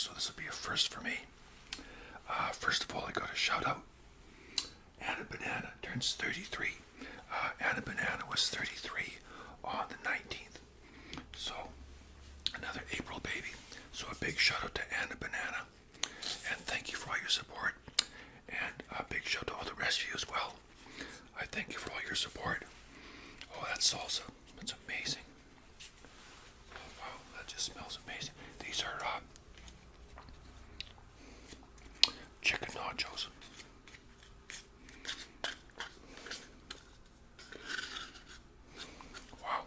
so this will be a first for me. First of all, I got a shout out. Anna Banana turns 33. Anna Banana was 33 on the 19th. So, another April baby. So a big shout out to Anna Banana. And thank you for all your support. And a big shout out to all the rest of you as well. I thank you for all your support. Oh, that salsa. That's amazing. Oh, wow, that just smells amazing. These are chicken nachos. Wow.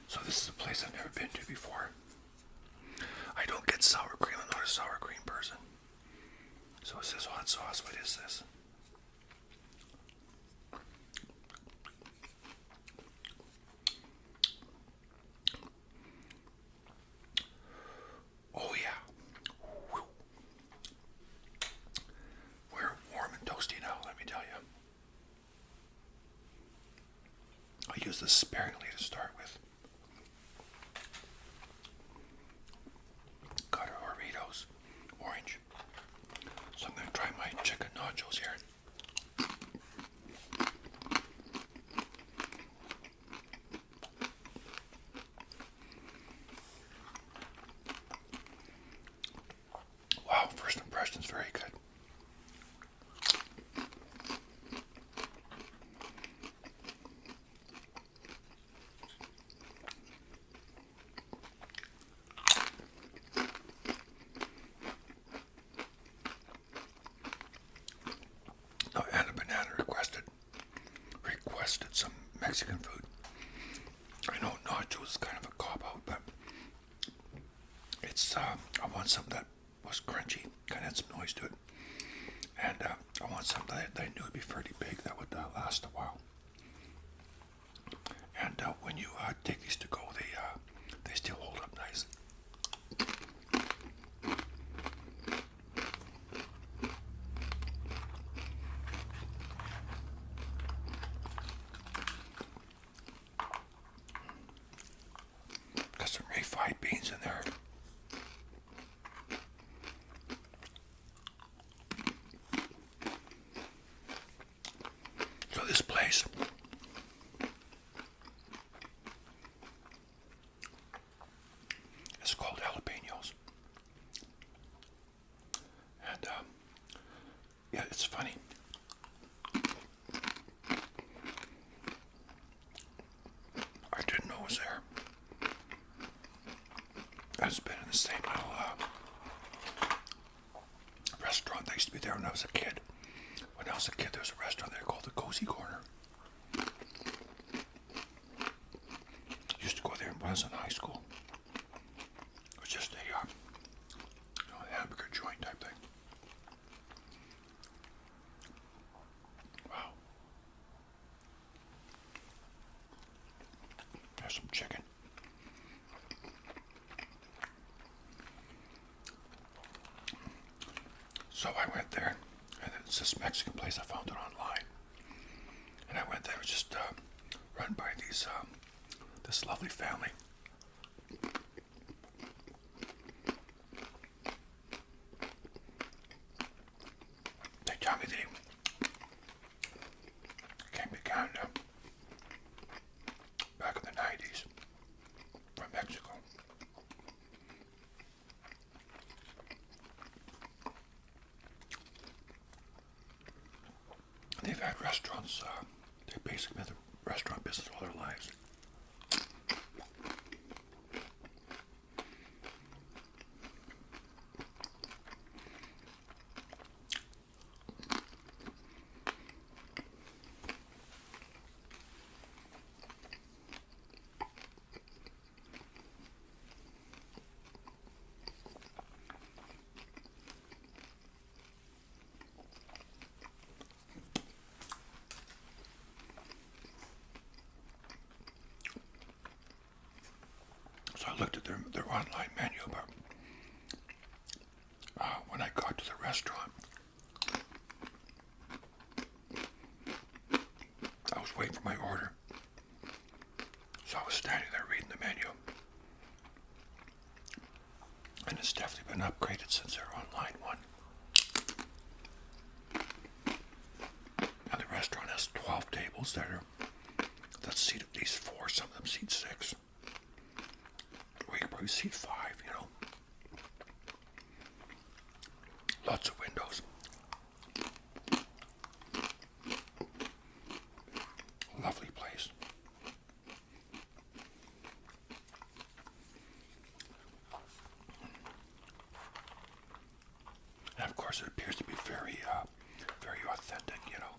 So this is a place I've never been to before. I don't get sour cream. I'm not a sour cream person. So it says hot sauce. What is this? Oh yeah. Whew. We're warm and toasty now, let me tell you. I use this sparingly to start with. Got our Doritos, orange. So I'm going to try my chicken nachos here. Wow, first impression's very good. Now, Anna Banana requested some Mexican food. I know nachos is kind of a cop-out, but it's, I want something that was crunchy, kind of had some noise to it. And I want something that I knew would be fairly big, that would last a while. And when you take these to go, they still hold up nice. Got some refried beans in there. So this place is called Jalapeños. And yeah, it's funny. I didn't know it was there. I've been in the same little restaurant that used to be there when I was a kid. When I was a kid, there was a restaurant there called the Cozy Corner. Used to go there when I was in high school. It was just a hamburger joint type thing. Wow. There's some chicken. So I went there, and it's this Mexican place. I found it online, and I went there. It was just run by this lovely family. They tell me they came to Canada back in the 90s from Mexico. They've had restaurants, they basically had the restaurant business all their lives. So I looked at their online menu, but when I got to the restaurant, I was waiting for my order. So I was standing there reading the menu. And it's definitely have been upgraded since their online one. And the restaurant has 12 tables that seat at least 4. Some of them seat 6. Or you can probably seat 5, you know. Lots of windows. Lovely place. And of course, it appears to be very authentic, you know.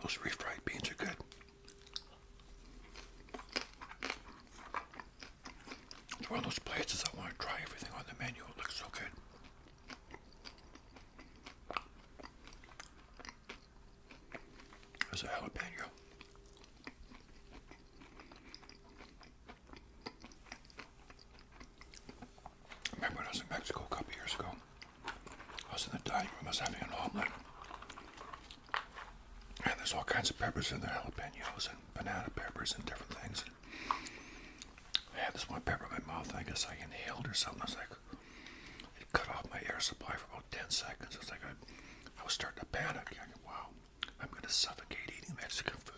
Those refried beans are good. It's one of those places I want to try everything on the menu. It looks so good. There's a jalapeno. I remember when I was in Mexico a couple years ago. I was in the dining room. I was having an omelet. And there's all kinds of peppers in there, jalapenos and banana peppers and different things. I had this one pepper in my mouth. I guess I inhaled or something. I was like, it cut off my air supply for about 10 seconds. It was like I was starting to panic. I go, wow, I'm going to suffocate eating Mexican food.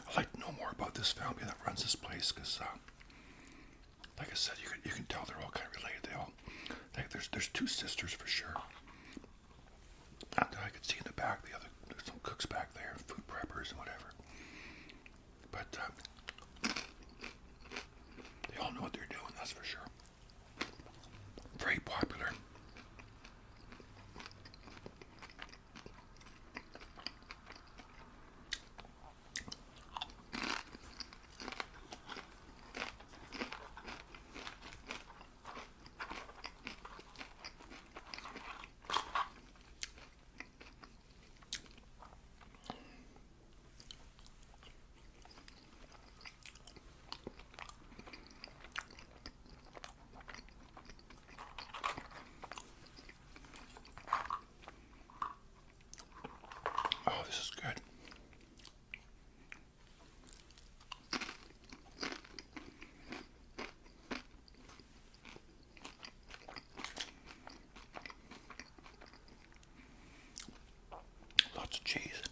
I'd like to know more about this family that runs this place because, like I said, you can tell they're all kind of related. There's 2 sisters for sure. And I could see in the back there's some cooks back there, food preppers and whatever. But they all know what they're doing, that's for sure. Very popular. Oh, this is good. Lots of cheese.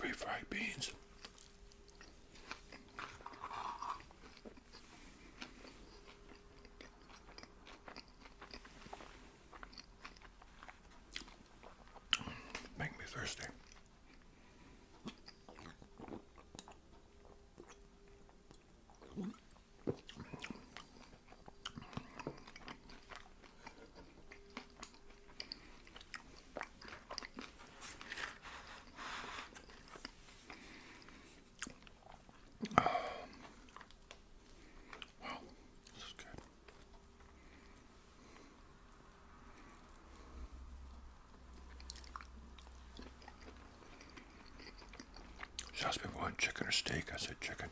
Refried beans. Make me thirsty. Wow, this is good. She asked me if I wanted chicken or steak. I said chicken.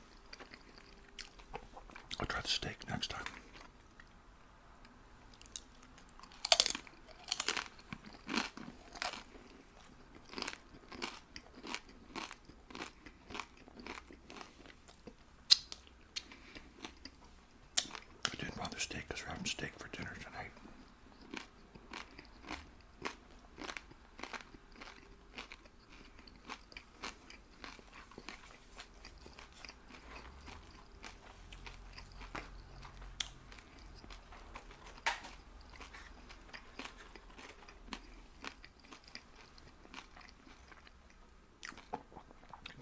I'll try the steak next time. I didn't want the steak because we're having steak for dinner tonight.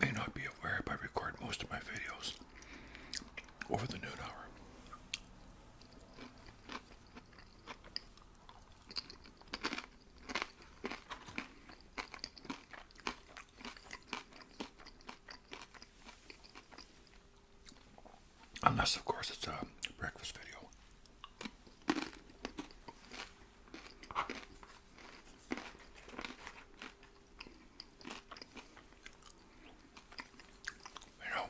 You may not be aware, but I record most of my videos over the noon hour. Unless, of course, it's a breakfast video. You know,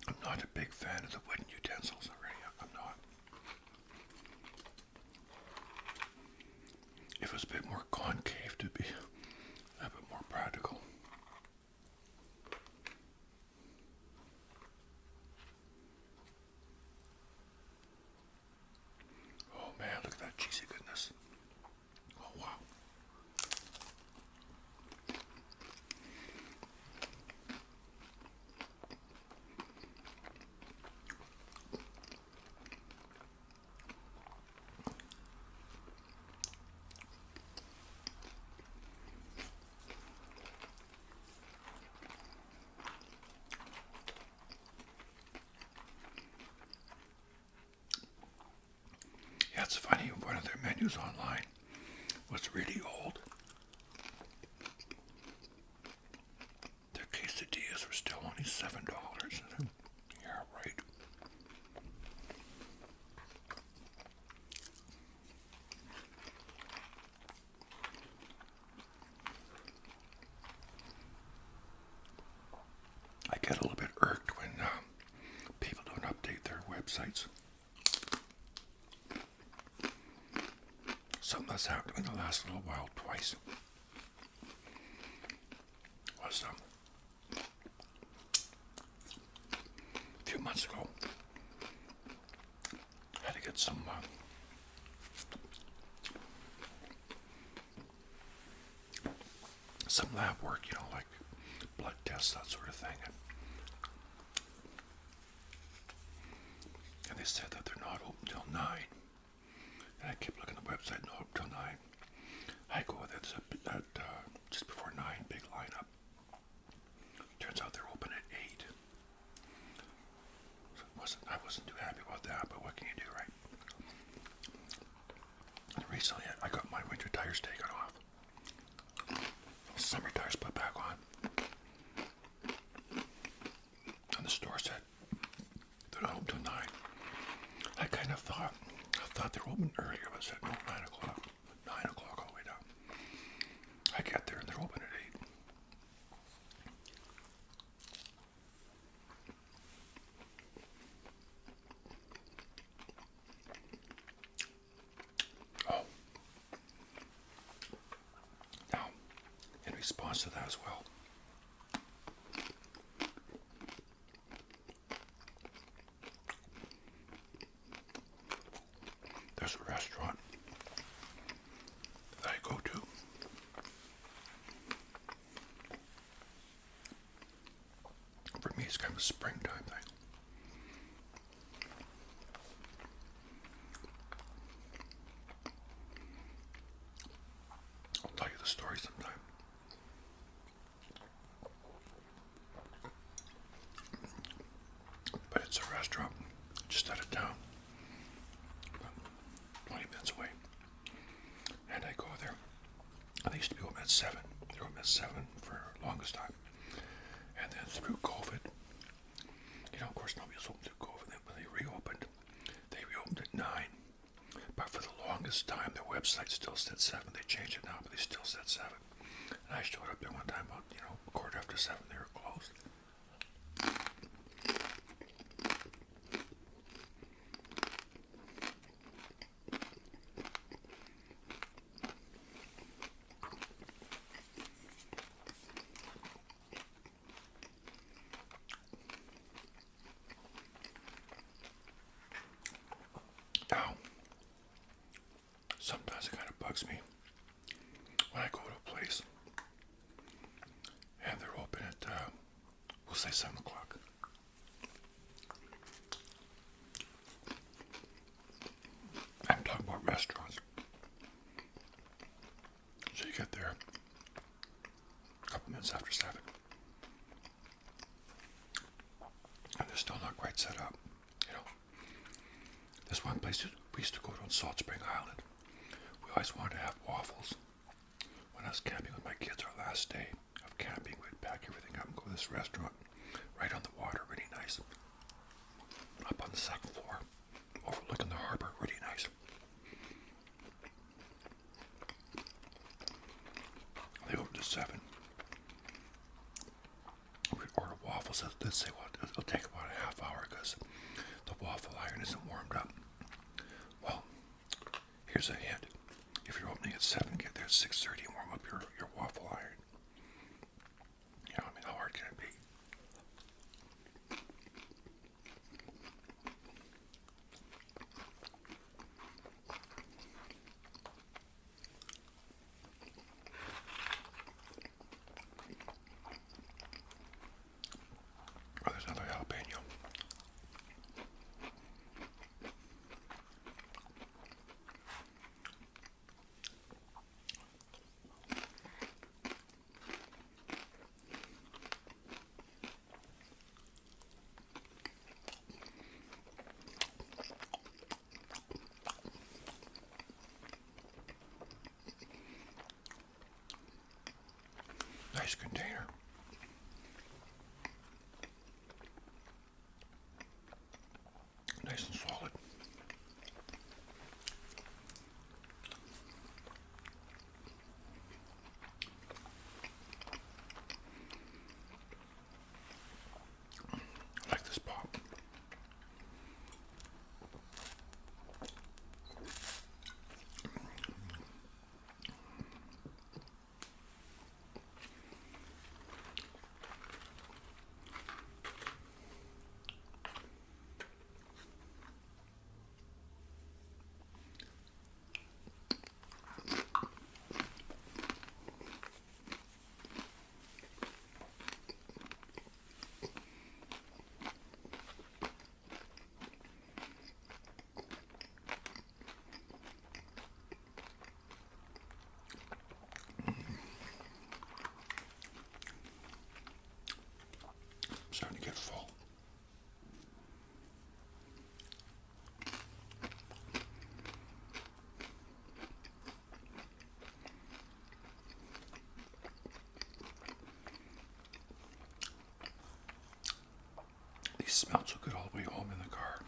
I'm not a big fan of the wooden utensils already. I'm not. If it was a bit more concave, to be a bit more practical. Oh man, look at that cheesy goodness. Oh wow. Yeah, it's funny, one of their menus online was really old. Their quesadillas were still only $7. Yeah, right. I get a little bit irked when people don't update their websites. Something that's happened in the last little while twice was a few months ago. I had to get some lab work, you know, like blood tests, that sort of thing. And they said that they're not open till 9. And I kept looking at the website, not open till 9. I go there, at just before 9, big lineup. Turns out they're open at 8. So I wasn't too happy about that, but what can you do, right? And recently, I got my winter tires taken off. Summer tires put back on. And the store said they're not open till 9. I kind of thought they were open earlier, but it said no, 9 o'clock. 9 o'clock all the way down. I get there and they're open at 8. Oh. Now, in response to that as well, there's a restaurant that I go to. For me, it's kind of a springtime thing. I'll tell you the story sometime. But it's a restaurant just out of town, about 20 minutes away. And I go there. And they used to be open at 7. They were open at 7 for the longest time. And then through COVID, you know, of course, nobody was open through COVID. Then when they reopened at 9. But for the longest time, their website still said 7. They changed it now, but they still said 7. And I showed up there one time about, a quarter after 7. They were closed. Now, sometimes it kind of bugs me when I go to a place and they're open at, we'll say 7 o'clock. I'm talking about restaurants. So you get there a couple minutes after 7. And they're still not quite set up, There's one place we used to go to on Salt Spring Island. We always wanted to have waffles. When I was camping with my kids, our last day of camping, we'd pack everything up and go to this restaurant right on the water, really nice. waffles, let's say what, it'll take about a half hour because the waffle iron isn't warmed up. Well, here's a hint. If you're opening at 7, get there at 6:30 and warm up your waffle iron. You know, I mean, how hard can it be? Oh, there's another jalapeno. Nice container. Nice and solid. I like this pop. Starting to get full. These smell so good all the way home in the car.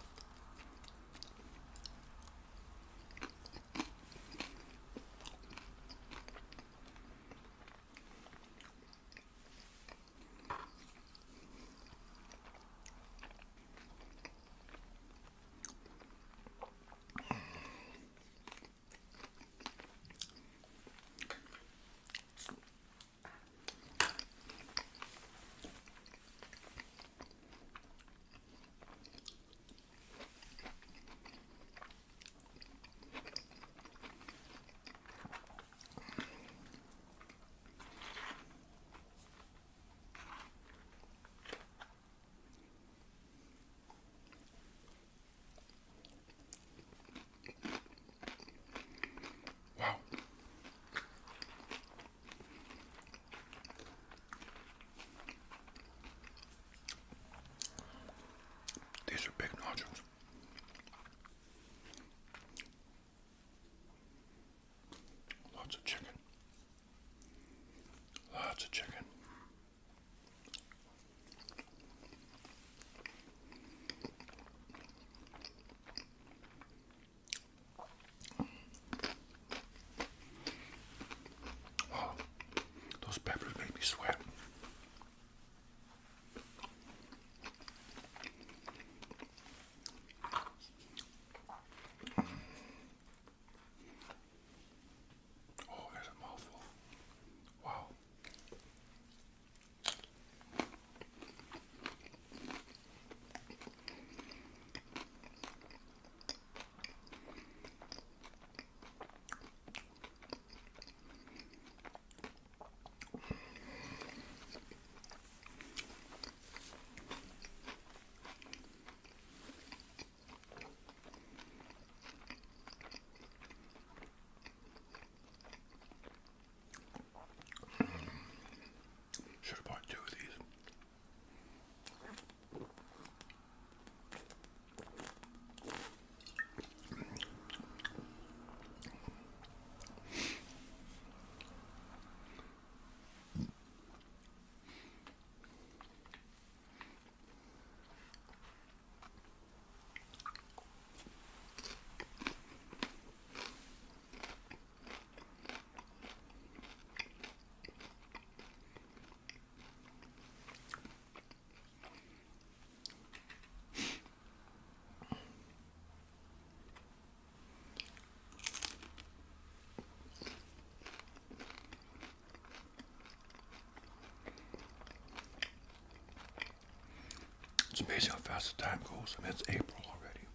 It's amazing how fast the time goes. I mean, it's April already.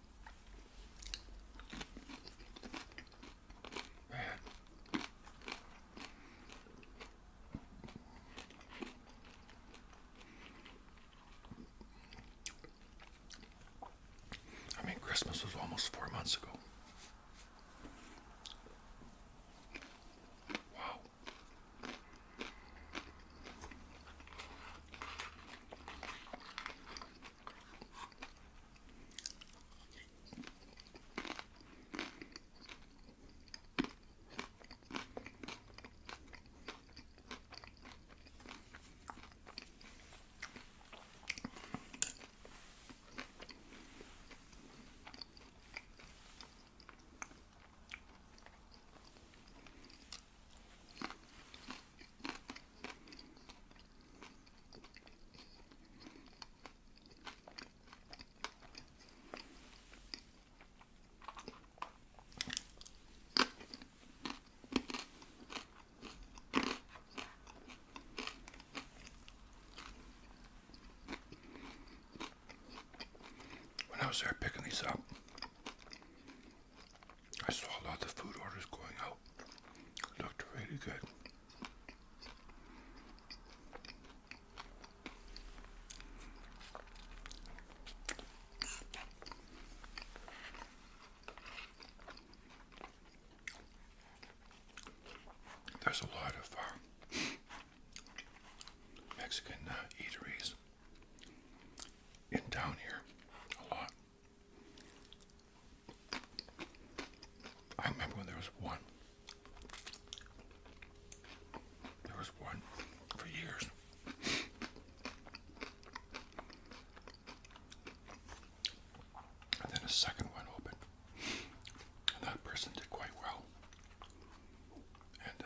Man. I mean, Christmas was almost 4 months ago. Wow. When I was there picking these up, I saw a lot of food orders going out. It looked really good. There's a lot of Mexican eateries in town here. A lot. I remember when there was one. There was one for years. And then a second one opened. And that person did quite well. And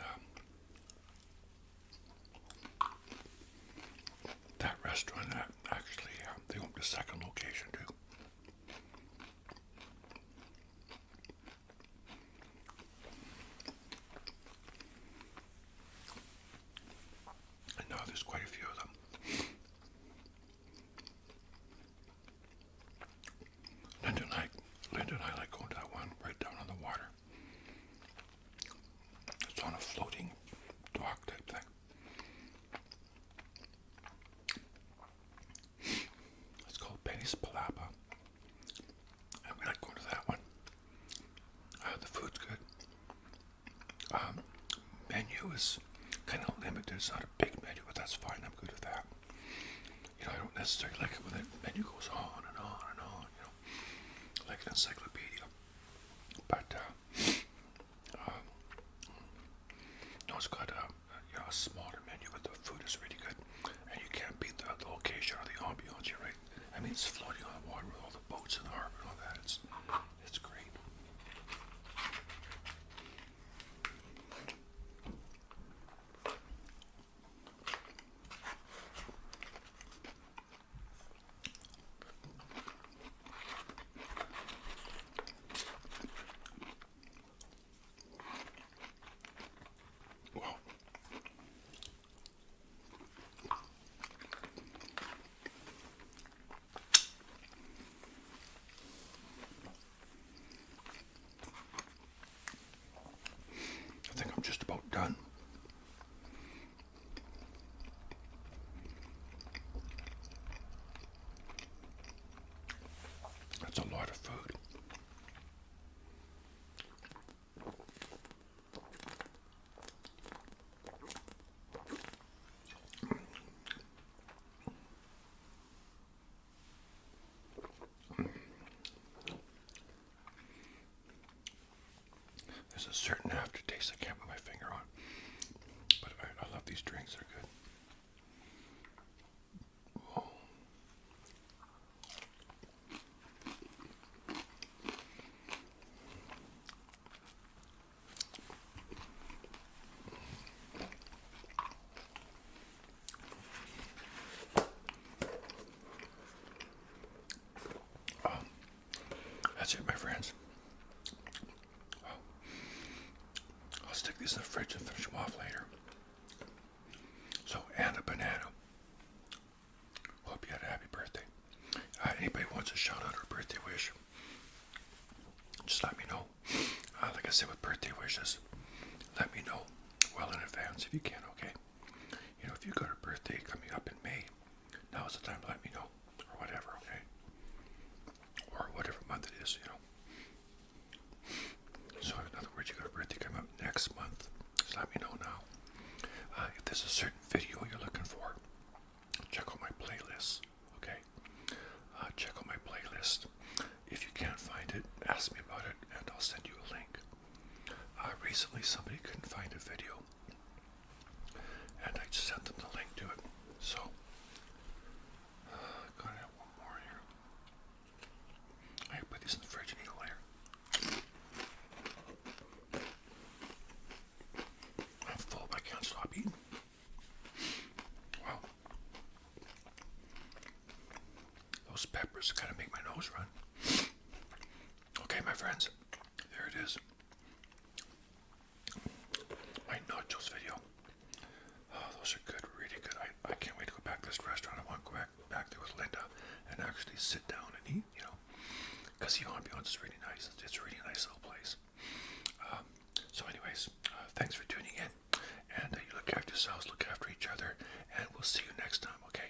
that restaurant actually, they opened a second location too. And now there's quite a few of them. Linda and I like going to that one right down on the water. It's on a floating dock type thing. It's called Penny's Palapa. And we like going to that one. The food's good. Menu is kind of limited. It's not a big menu, but that's fine. I'm good with that. You know, I don't necessarily like it when the menu goes on and on and on, you know, like an encyclopedia. But, no, it's got a smaller menu, but the food is really good. And you can't beat the location or the ambiance, you're right. I mean, it's floating on the water with all the boats in the harbor and all that. It's great. Wow. I think I'm just about done. That's a lot of food. There's a certain aftertaste I can't put my finger on. But I love these drinks, they're good. Oh. That's it, my friends. I'll stick these in the fridge and finish them off later. So, and a banana. Hope you had a happy birthday. a shout out or birthday wish, just let me know. Like I said, with birthday wishes, let me know well in advance if you can, okay? You know, if you got a birthday coming up in May, now is the time to let me know, or whatever, okay? Or whatever month it is, you know. So in other words, you got a birthday coming up next month, just let me know now. If there's a certain video you're looking for, check out my playlist, okay? Check out my playlist. If you can't find it, ask me about it, and I'll send you a link. Recently, somebody couldn't find a video, and I just sent them the link to it. So, gotta have one more here. I can put these in the fridge and eat later. I'm full, but I can't stop eating. Wow. Those peppers kind of make my nose run. Okay, my friends, there it is. My nachos video. Oh, those are good, really good. I can't wait to go back to this restaurant. I want to go back there with Linda and actually sit down and eat, you know, because the ambiance is really nice. It's a really nice little place. So anyways, thanks for tuning in, and you look after yourselves, look after each other, and we'll see you next time, okay?